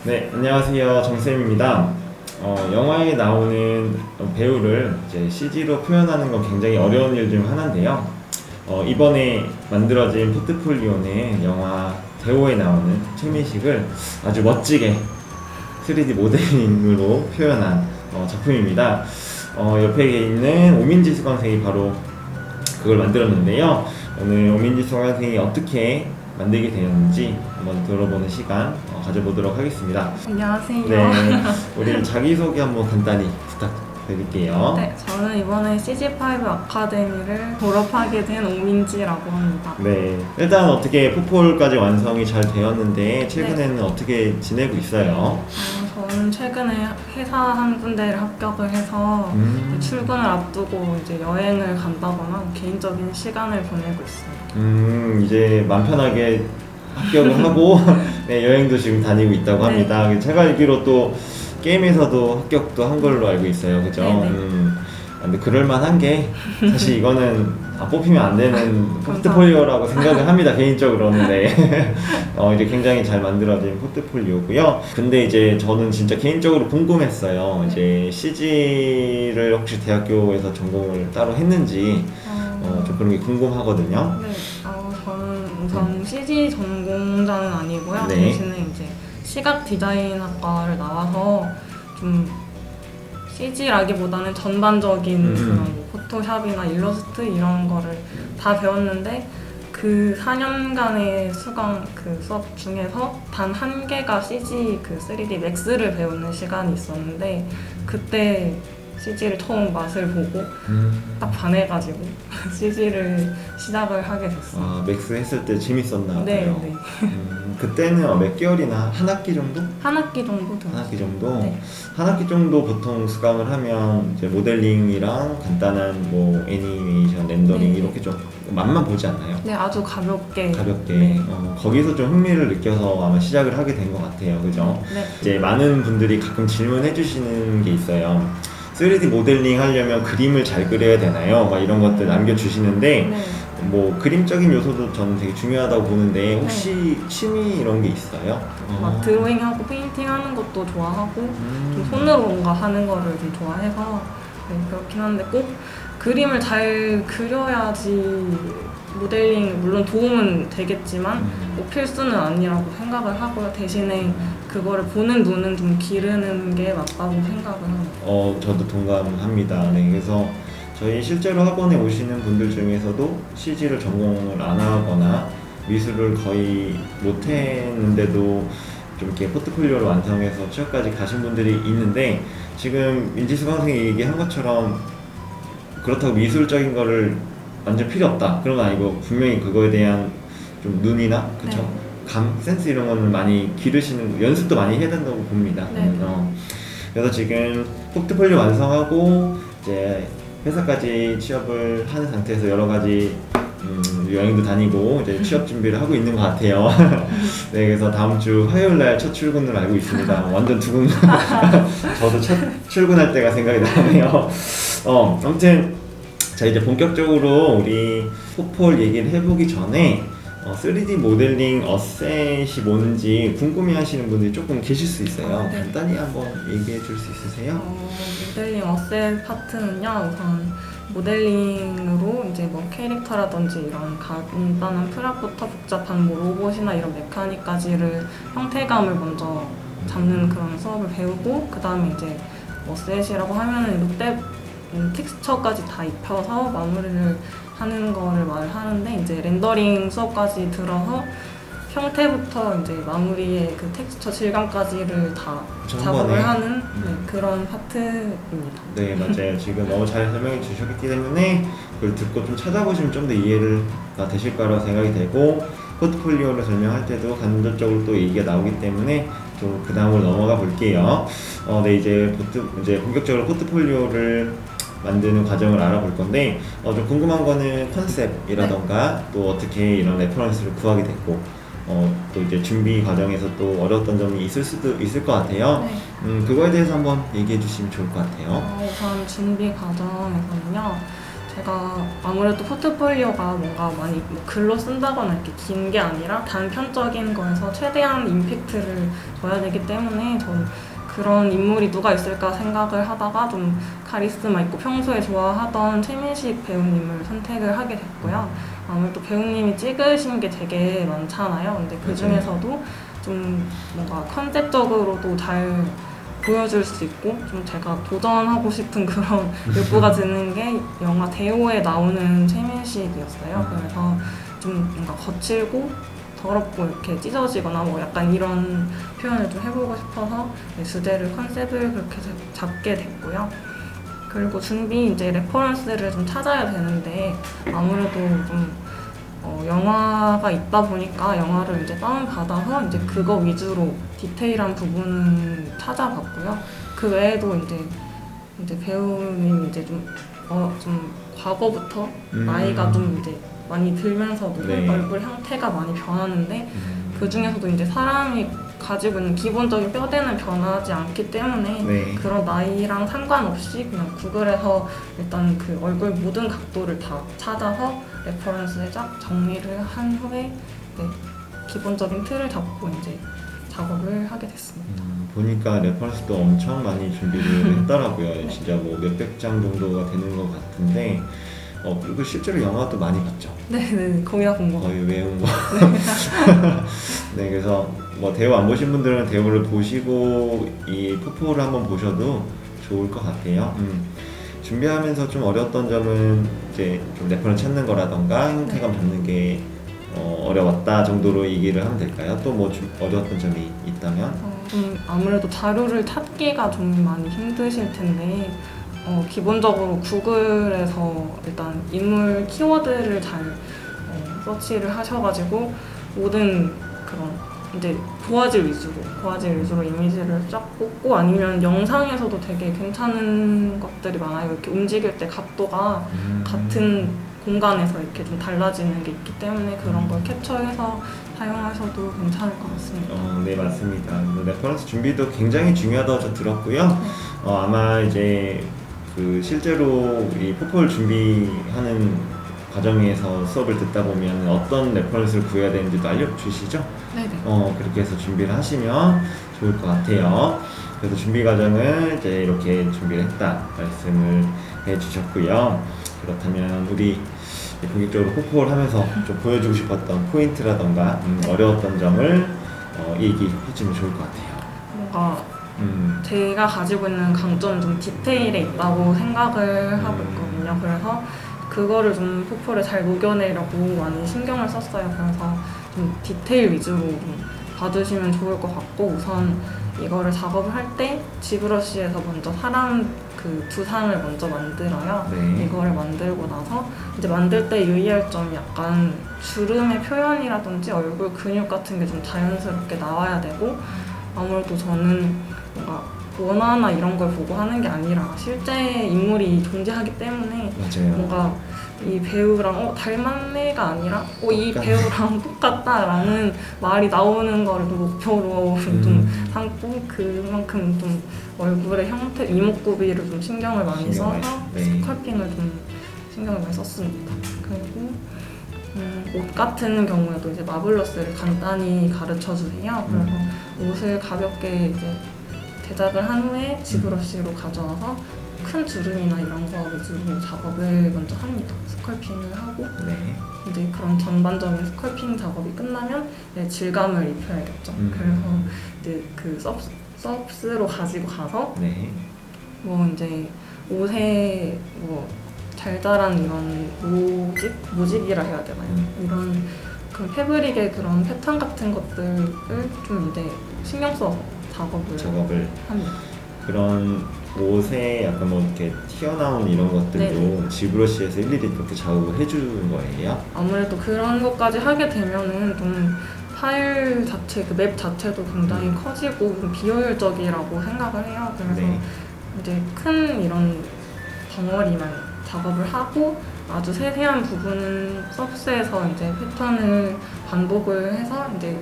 네, 안녕하세요. 정쌤입니다. 영화에 나오는 배우를 이제 CG로 표현하는 건 굉장히 어려운 일 중 하나인데요. 이번에 만들어진 포트폴리오는 영화 대호에 나오는 최민식을 아주 멋지게 3D 모델링으로 표현한 작품입니다. 옆에 있는 오민지 수강생이 바로 그걸 만들었는데요. 오늘 오민지 수강생이 어떻게 만들게 되었는지 한번 들어보는 시간 가져보도록 하겠습니다. 안녕하세요. 네, 우리 자기소개 한번 간단히 부탁드릴게요. 네, 저는 이번에 CG5 아카데미를 졸업하게 된 오민지라고 합니다. 네, 일단 어떻게 포폴까지 완성이 잘 되었는데 최근에는 네. 어떻게 지내고 있어요? 저는 최근에 회사 한 군데를 합격을 해서 출근을 앞두고 이제 여행을 간다거나 개인적인 시간을 보내고 있어요. 이제 맘 편하게 합격을 하고 네, 여행도 지금 다니고 있다고 합니다. 네. 제가 알기로 또 게임에서도 합격도 한 걸로 알고 있어요. 그죠? 네네. 근데 그럴만한 게 사실 이거는 뽑히면 안 되는 포트폴리오라고 생각을 합니다. 개인적으로는. 네. 이제 굉장히 잘 만들어진 포트폴리오고요. 근데 이제 저는 진짜 개인적으로 궁금했어요. 이제 CG를 혹시 대학교에서 전공을 따로 했는지 좀 그런 게 궁금하거든요. 네, 저는 우선 CG 전공자는 아니고요. 네. 대신에 이제 시각 디자인학과를 나와서 좀 CG라기보다는 전반적인 그런 뭐 포토샵이나 일러스트 이런 거를 다 배웠는데 그 4년간의 수강 그 수업 중에서 단 한 개가 CG 그 3D 맥스를 배우는 시간이 있었는데 그때 CG를 처음 맛을 보고 딱 반해가지고 CG를 시작을 하게 됐어요. 맥스 했을 때 재밌었나 봐요. 네, 네. 그때는 몇 개월이나 한 학기 정도? 한 학기 정도 한 학기 들었어요. 정도? 네. 한 학기 정도 보통 수강을 하면 이제 모델링이랑 간단한 뭐 애니메이션, 렌더링 네. 이렇게 좀 맛만 보지 않나요? 네, 아주 가볍게. 가볍게 네. 거기서 좀 흥미를 느껴서 아마 시작을 하게 된 것 같아요. 그죠? 네. 이제 많은 분들이 가끔 질문해 주시는 게 있어요. 3D 모델링 하려면 그림을 잘 그려야 되나요? 막 이런 것들 남겨주시는데 네. 뭐 그림적인 요소도 저는 되게 중요하다고 보는데 혹시 취미 이런 게 있어요? 막 드로잉하고 페인팅하는 것도 좋아하고 좀 손으로 뭔가 하는 거를 좀 좋아해서 네, 그렇긴 한데 꼭 그림을 잘 그려야지 모델링 물론 도움은 되겠지만 뭐 필수는 아니라고 생각을 하고요. 대신에 그거를 보는 눈은 좀 기르는 게 맞다고 생각을 합니다. 저도 동감합니다. 네, 그래서 저희 실제로 학원에 오시는 분들 중에서도 CG를 전공을 안 하거나 미술을 거의 못 했는데도 좀 이렇게 포트폴리오를 완성해서 취업까지 가신 분들이 있는데 지금 민지수 강생이 얘기한 것처럼 그렇다고 미술적인 거를 완전 필요 없다 그런 건 아니고 분명히 그거에 대한 좀 눈이나 그쵸? 네. 감, 센스 이런 거는 많이 기르시는 연습도 많이 해야 된다고 봅니다. 네. 그래서 지금 포트폴리오 완성하고 이제 회사까지 취업을 하는 상태에서 여러 가지 여행도 다니고 이제 취업 준비를 하고 있는 것 같아요. 네, 그래서 다음 주 화요일 날 첫 출근을 알고 있습니다. 완전 두근. 저도 첫 출근할 때가 생각이 나네요. 아무튼 자 이제 본격적으로 우리 포폴 얘기를 해보기 전에 3D 모델링 어셋이 뭔지 궁금해하시는 분들이 조금 계실 수 있어요. 네. 간단히 한번 얘기해 줄 수 있으세요? 모델링 어셋 파트는요, 우선 모델링으로 이제 뭐 캐릭터라든지 이런 간단한 프랍부터 복잡한 뭐 로봇이나 이런 메카닉까지를 형태감을 먼저 잡는 그런 수업을 배우고 그 다음에 이제 어셋이라고 하면은 롯데 텍스처까지 다 입혀서 마무리를 하는 거를 말하는데 이제 렌더링 수업까지 들어서 형태부터 이제 마무리의 그 텍스처 질감까지를 다 한 작업을 번에. 하는 네, 그런 파트입니다. 네, 맞아요. 지금 너무 잘 설명해 주셨기 때문에 그걸 듣고 좀 찾아보시면 좀 더 이해가 되실 거라고 생각이 되고 포트폴리오를 설명할 때도 간접적으로 또 얘기가 나오기 때문에 또 그 다음으로 넘어가 볼게요. 네, 이제 본격적으로 포트폴리오를 만드는 과정을 알아볼 건데 좀 궁금한 거는 컨셉이라던가 또 어떻게 이런 레퍼런스를 구하게 됐고 또 이제 준비 과정에서 또 어려웠던 점이 있을 수도 있을 것 같아요. 네. 그거에 대해서 한번 얘기해 주시면 좋을 것 같아요. 우선 준비 과정에서는요, 제가 아무래도 포트폴리오가 뭔가 많이 뭐 글로 쓴다거나 이렇게 긴 게 아니라 단편적인 거에서 최대한 임팩트를 줘야 되기 때문에 전 그런 인물이 누가 있을까 생각을 하다가 좀 카리스마 있고 평소에 좋아하던 최민식 배우님을 선택을 하게 됐고요. 아무래도 배우님이 찍으신 게 되게 많잖아요. 근데 그 중에서도 좀 뭔가 컨셉적으로도 잘 보여줄 수 있고 좀 제가 도전하고 싶은 그런 욕구가 드는 게 영화 대호에 나오는 최민식이었어요. 그래서 좀 뭔가 거칠고 더럽고 이렇게 찢어지거나 뭐 약간 이런 표현을 좀 해보고 싶어서 주제를 컨셉을 그렇게 잡게 됐고요. 그리고 이제 레퍼런스를 좀 찾아야 되는데 아무래도 좀 영화가 있다 보니까 영화를 이제 다운받아서 이제 그거 위주로 디테일한 부분은 찾아봤고요. 그 외에도 이제 배우님이 이제 좀 과거부터 나이가 좀 이제 많이 들면서도 네. 얼굴 형태가 많이 변하는데 그 중에서도 이제 사람이 가지고 있는 기본적인 뼈대는 변하지 않기 때문에 네. 그런 나이랑 상관없이 그냥 구글에서 일단 그 얼굴 모든 각도를 다 찾아서 레퍼런스에 쫙 정리를 한 후에 네, 기본적인 틀을 잡고 이제 작업을 하게 됐습니다. 보니까 레퍼런스도 엄청 많이 준비를 했더라고요. 진짜 뭐 몇백 장 정도가 되는 것 같은데 그리고 실제로 영화도 많이 봤죠. 네, 거의 다 본 거. 거의 외운 거. 네, 그래서 뭐 대우 안 보신 분들은 대우를 보시고 이 포포를 한번 보셔도 좋을 것 같아요. 준비하면서 좀 어려웠던 점은 이제 좀 레퍼런스 찾는 거라던가 형태감 잡는 게 어려웠다 정도로 얘기를 하면 될까요? 또 뭐 좀 어려웠던 점이 있다면? 좀 아무래도 자료를 찾기가 좀 많이 힘드실 텐데 기본적으로 구글에서 일단 인물 키워드를 잘 서치를 하셔가지고 모든 그런 이제 고화질 위주로 이미지를 쫙 뽑고 아니면 영상에서도 되게 괜찮은 것들이 많아요. 이렇게 움직일 때 각도가 같은 공간에서 이렇게 좀 달라지는 게 있기 때문에 그런 걸 캡처해서 사용하셔도 괜찮을 것 같습니다. 네, 맞습니다. 레퍼런스 준비도 굉장히 중요하다고 저 들었고요. 아마 이제 그 실제로 이 포폴 준비하는 과정에서 수업을 듣다 보면 어떤 레퍼런스를 구해야 되는지도 알려주시죠? 네네. 그렇게 해서 준비를 하시면 좋을 것 같아요. 그래서 준비 과정을 이제 이렇게 준비를 했다 말씀을 해주셨고요. 그렇다면 우리 본격적으로 포폴 하면서 좀 보여주고 싶었던 포인트라던가 어려웠던 점을 얘기해주면 좋을 것 같아요. 뭔가 제가 가지고 있는 강점은 좀 디테일에 있다고 생각을 하고 있거든요. 그래서 그거를 좀 포폴에 잘 녹여내려고 많이 신경을 썼어요. 그래서 좀 디테일 위주로 좀 봐주시면 좋을 것 같고 우선 이거를 작업을 할 때 지브러시에서 먼저 사람 그 두상을 먼저 만들어요. 네. 이거를 만들고 나서 이제 만들 때 유의할 점이 약간 주름의 표현이라든지 얼굴 근육 같은 게 좀 자연스럽게 나와야 되고 아무래도 저는 뭔가 원화나 이런 걸 보고 하는 게 아니라 실제 인물이 존재하기 때문에 맞아요. 뭔가 이 배우랑 닮았네가 아니라 이 배우랑 똑같다라는 말이 나오는 거를 목표로 좀 삼고 그만큼 좀 얼굴의 형태, 이목구비를 좀 신경을 많이 써서 스컬핑을 좀 신경을 많이 썼습니다. 그리고 옷 같은 경우에도 이제 마블러스를 간단히 가르쳐 주세요. 그래서 옷을 가볍게 이제 제작을 한 후에 지브러시로 가져와서 큰 주름이나 이런 거 위주로 작업을 먼저 합니다. 스컬핑을 하고 이제 그런 전반적인 스컬핑 작업이 끝나면 이제 질감을 입혀야겠죠. 그래서 이제 그 서브스로 가지고 가서 뭐 이제 옷에 뭐 달달한 이런 모직이라 해야 되나요? 이런 그 패브릭의 그런 패턴 같은 것들을 좀 이제 신경 써서 작업을 합니다. 그런 옷에 약간 뭐 이렇게 튀어나온 이런 것들도 지브러시에서 일일이 그렇게 작업을 해주는 거예요? 아무래도 그런 것까지 하게 되면은 좀 파일 자체, 그 맵 자체도 굉장히 커지고 좀 비효율적이라고 생각을 해요. 그래서 이제 큰 이런 덩어리만 작업을 하고 아주 세세한 부분은 서브스에서 이제 패턴을 반복을 해서 이제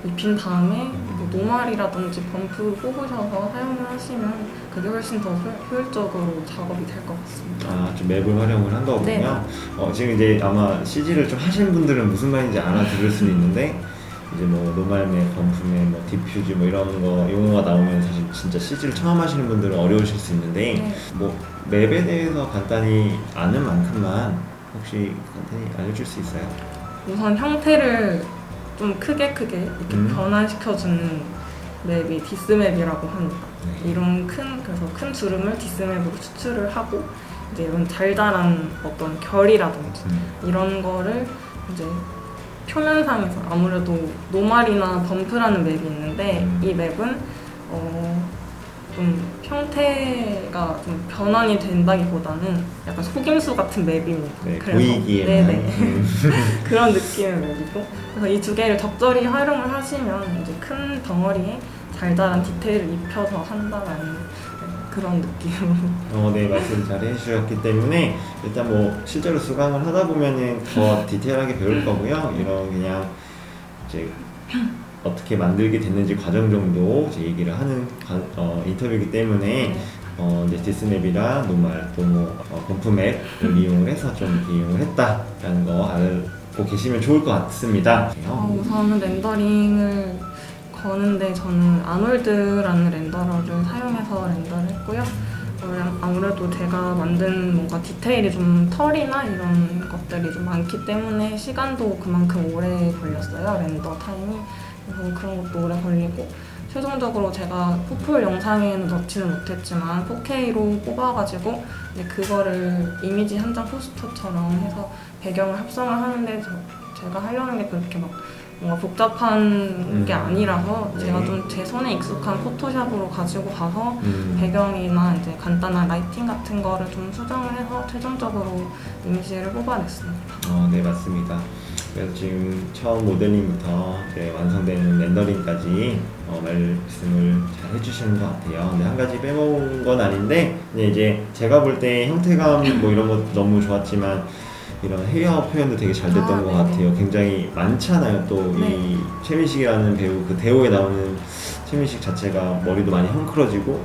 입힌 다음에 뭐 노말이라든지 범프 뽑으셔서 사용을 하시면 그게 훨씬 더 효율적으로 작업이 될 것 같습니다. 아, 좀 맵을 활용을 한 거군요. 네. 지금 이제 아마 CG를 좀 하시는 분들은 무슨 말인지 알아들을 수도 있는데 이제 뭐 노말맵, 범프맵, 뭐 디퓨즈 뭐 이런 거 용어가 나오면 사실 진짜 CG를 처음 하시는 분들은 어려우실 수 있는데 네. 뭐 맵에 대해서 간단히 아는 만큼만 혹시 간단히 알려줄 수 있어요? 우선 형태를 좀 크게 이렇게 변환시켜주는 맵이 디스맵이라고 합니다. 네. 이런 그래서 큰 주름을 디스맵으로 추출을 하고 이제 이런 달달한 어떤 결이라든지 이런 거를 이제 표면상에서 아무래도 노말이나 범프라는 맵이 있는데 이 맵은 좀 형태가 좀 변환이 된다기보다는 약간 속임수 같은 맵입니다. 네, 그래서 보이기에는 네네. 그런 느낌의 맵이고 그래서 이 두 개를 적절히 활용을 하시면 이제 큰 덩어리에 달달한 디테일을 입혀서 한다라는 그런 느낌으로. 네, 말씀 잘 해주셨기 때문에 일단 뭐 실제로 수강을 하다 보면은 더 디테일하게 배울 거고요. 이런 그냥 이제 어떻게 만들게 됐는지 과정 정도 이제 얘기를 하는 인터뷰이기 때문에 이제 디스맵이랑 노말 또 뭐 범프맵을 이용을 해서 좀 이렇게 이용을 했다라는 거 알고 계시면 좋을 것 같습니다. 우선은 렌더링을 거는데 저는 아놀드라는 렌더러를 사용해서 렌더를 했고요. 아무래도 제가 만든 뭔가 디테일이 좀 털이나 이런 것들이 좀 많기 때문에 시간도 그만큼 오래 걸렸어요. 렌더 타임이. 그래서 그런 것도 오래 걸리고 최종적으로 제가 포풀 영상에는 넣지는 못했지만 4K로 뽑아가지고 이제 그거를 이미지 한 장 포스터처럼 해서 배경을 합성을 하는데 제가 하려는 게 그렇게 막 뭔가 복잡한 게 아니라서 제가 좀 제 손에 익숙한 포토샵으로 가지고 가서 배경이나 이제 간단한 라이팅 같은 거를 좀 수정을 해서 최종적으로 이미지를 뽑아냈습니다. 네, 맞습니다. 그래서 지금 처음 모델링부터 이제 완성되는 렌더링까지 말씀을 잘 해주시는 것 같아요. 근데 한 가지 빼먹은 건 아닌데 이제 제가 볼 때 형태감 뭐 이런 것 너무 좋았지만 이런 헤어 표현도 되게 잘 됐던 것 같아요. 굉장히 많잖아요. 또 이 최민식이라는 배우 그 대호에 나오는 최민식 자체가 머리도 많이 헝클어지고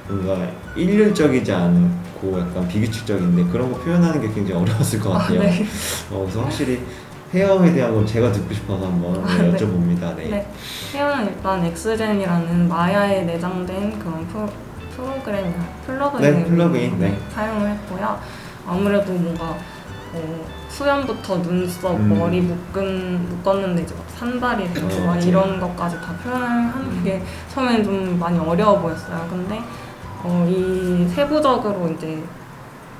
뭔가 일률적이지 않고 약간 비규칙적인데 그런 거 표현하는 게 굉장히 어려웠을 것 같아요. 네. 그래서 확실히 헤어에 대한 건 제가 듣고 싶어서 한번 여쭤봅니다. 네. 헤어는 일단 엑스젠이라는 마야에 내장된 그런 플러그인을 사용을 했고요. 아무래도 뭔가 수염부터 눈썹, 머리 묶었는데 이제 막 산발이 되고 막 이런 것까지 다 표현을 하는 게 처음에는 좀 많이 어려워 보였어요. 근데 이 세부적으로 이제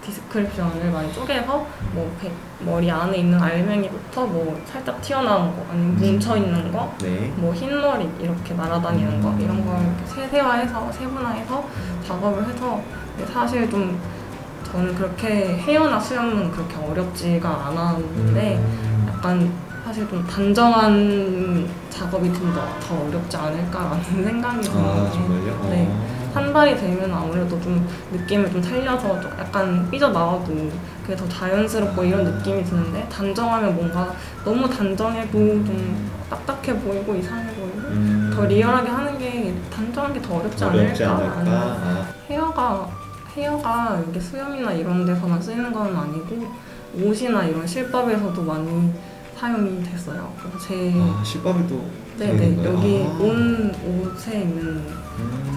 디스크립션을 많이 쪼개서 뭐 머리 안에 있는 알맹이부터 뭐 살짝 튀어나온 거 아니면 뭉쳐 있는 거, 뭐 흰머리 이렇게 날아다니는 거 이런 걸 이렇게 세세화해서 세분화해서 작업을 해서 사실 좀 저는 그렇게 헤어나 수염은 그렇게 어렵지가 않았는데 약간 사실 좀 단정한 작업이 좀 더 어렵지 않을까라는 생각이 드는데 정말요? 네. 산발이 되면 아무래도 좀 느낌을 좀 살려서 좀 약간 삐져나와도 그게 더 자연스럽고 이런 느낌이 드는데 단정하면 뭔가 너무 단정해도 좀 딱딱해 보이고 이상해 보이고 더 리얼하게 하는 게 단정한 게 더 어렵지 않을까. 헤어가 이게 수염이나 이런 데서만 쓰이는 건 아니고 옷이나 이런 실밥에서도 많이 사용이 됐어요. 그래서 실밥에도 네네 여기 온 옷에 있는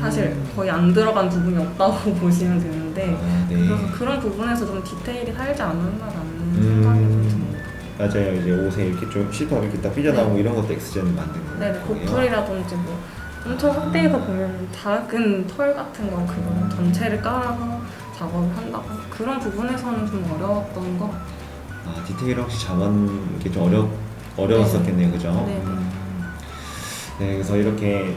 사실 거의 안 들어간 부분이 없다고 보시면 되는데 그래서 그런 부분에서 좀 디테일이 살지 않았나라는 생각이 좀 듭니다. 맞아요. 이제 옷에 이렇게 좀 실밥 이렇게 딱 삐져나오고 이런 것도 엑스젠 만든 거예요. 네, 고풀이라든지 뭐 엄청 확대해서 보면 작은 털 같은 거 그거 전체를 깔아서 작업을 한다고 그런 부분에서는 좀 어려웠던 것 같아요. 디테일 혹시 잡은 게 좀 어려웠었겠네요, 그죠? 네, 그래서 이렇게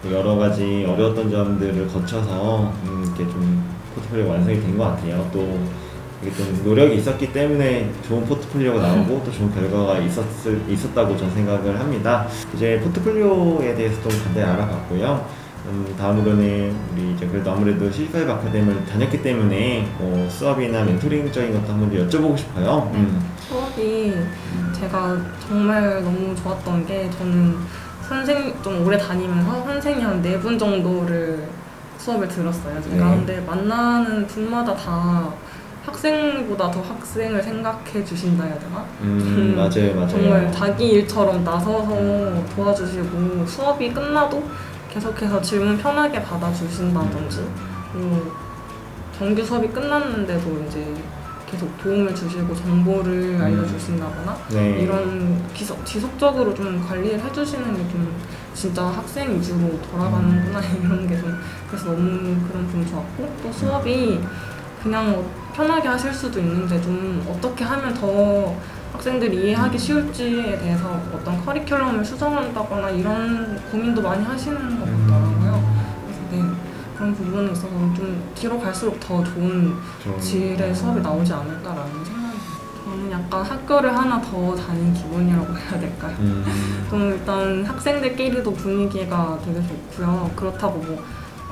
여러 가지 어려웠던 점들을 거쳐서 이렇게 좀 포트폴리오가 완성이 된 것 같아요. 또 이게 좀 노력이 있었기 때문에 좋은 포트폴리오가 나오고 또 좋은 결과가 있었다고 저는 생각을 합니다. 이제 포트폴리오에 대해서 좀 간단히 알아봤고요. 다음으로는 우리 이제 그래도 아무래도 C5 아카데미를 다녔기 때문에 수업이나 멘토링적인 것도 한번 여쭤보고 싶어요. 수업이 제가 정말 너무 좋았던 게 저는 좀 오래 다니면서 선생님 한 4분 정도를 수업을 들었어요. 제가. 네. 근데 만나는 분마다 다 학생보다 더 학생을 생각해 주신다 해야 되나? 맞아요. 정말 자기 일처럼 나서서 도와주시고 수업이 끝나도 계속해서 질문 편하게 받아주신다든지 정규 수업이 끝났는데도 이제 계속 도움을 주시고 정보를 알려주신다거나 네. 이런 지속적으로 좀 관리를 해주시는 게 좀 진짜 학생 위주로 돌아가는구나 이런 게 좀 그래서 너무 그런 분 좋았고 또 수업이 그냥 편하게 하실 수도 있는데 좀 어떻게 하면 더 학생들이 이해하기 쉬울지에 대해서 어떤 커리큘럼을 수정한다거나 이런 고민도 많이 하시는 것 같더라고요. 그래서 네, 그런 부분에 있어서 좀 뒤로 갈수록 더 좋은 질의 수업이 나오지 않을까라는 생각이 들어요. 저는 약간 학교를 하나 더 다닌 기분이라고 해야 될까요? 좀 일단 학생들끼리도 분위기가 되게 좋고요. 그렇다고 뭐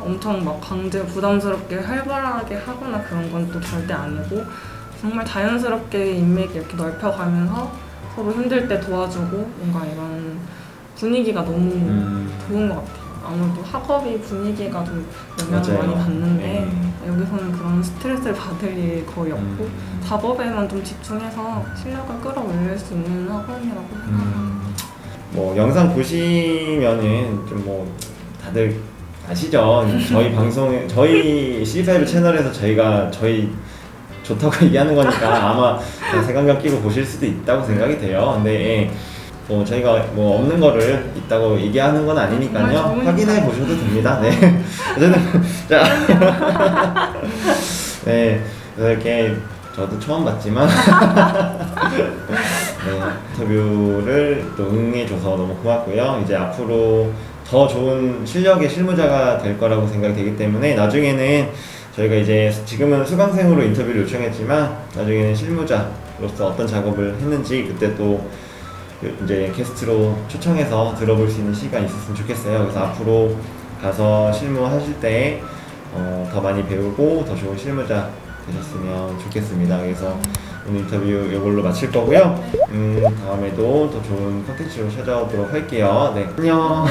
엄청 막 강제 부담스럽게 활발하게 하거나 그런 건 또 절대 아니고 정말 자연스럽게 인맥이 이렇게 넓혀가면서 서로 힘들 때 도와주고 뭔가 이런 분위기가 너무 좋은 것 같아요. 아무래도 학업이 분위기가 좀 영향을 맞아요. 많이 받는데 네. 여기서는 그런 스트레스를 받을 일이 거의 없고 작업에만 좀 집중해서 실력을 끌어올릴 수 있는 학원이라고 생각합니다. 뭐 영상 보시면은 좀 뭐 다들 아시죠? 저희 방송, 저희 C5 채널에서 저희 좋다고 얘기하는 거니까 아마 색안경 끼고 보실 수도 있다고 생각이 돼요. 근데 예, 뭐 저희가 뭐 없는 거를 있다고 얘기하는 건 아니니까요. 확인해 보셔도 됩니다. 네. 어쨌든 자, 네, 그래서 이렇게 저도 처음 봤지만 네, 인터뷰를 또 응해줘서 너무 고맙고요. 이제 앞으로 더 좋은 실력의 실무자가 될 거라고 생각이 되기 때문에 나중에는 저희가 이제 지금은 수강생으로 인터뷰를 요청했지만 나중에는 실무자로서 어떤 작업을 했는지 그때 또 이제 게스트로 초청해서 들어볼 수 있는 시간이 있었으면 좋겠어요. 그래서 앞으로 가서 실무하실 때 더 많이 배우고 더 좋은 실무자 되셨으면 좋겠습니다. 그래서 오늘 인터뷰 이걸로 마칠 거고요. 다음에도 더 좋은 컨텐츠로 찾아오도록 할게요. 네, 안녕.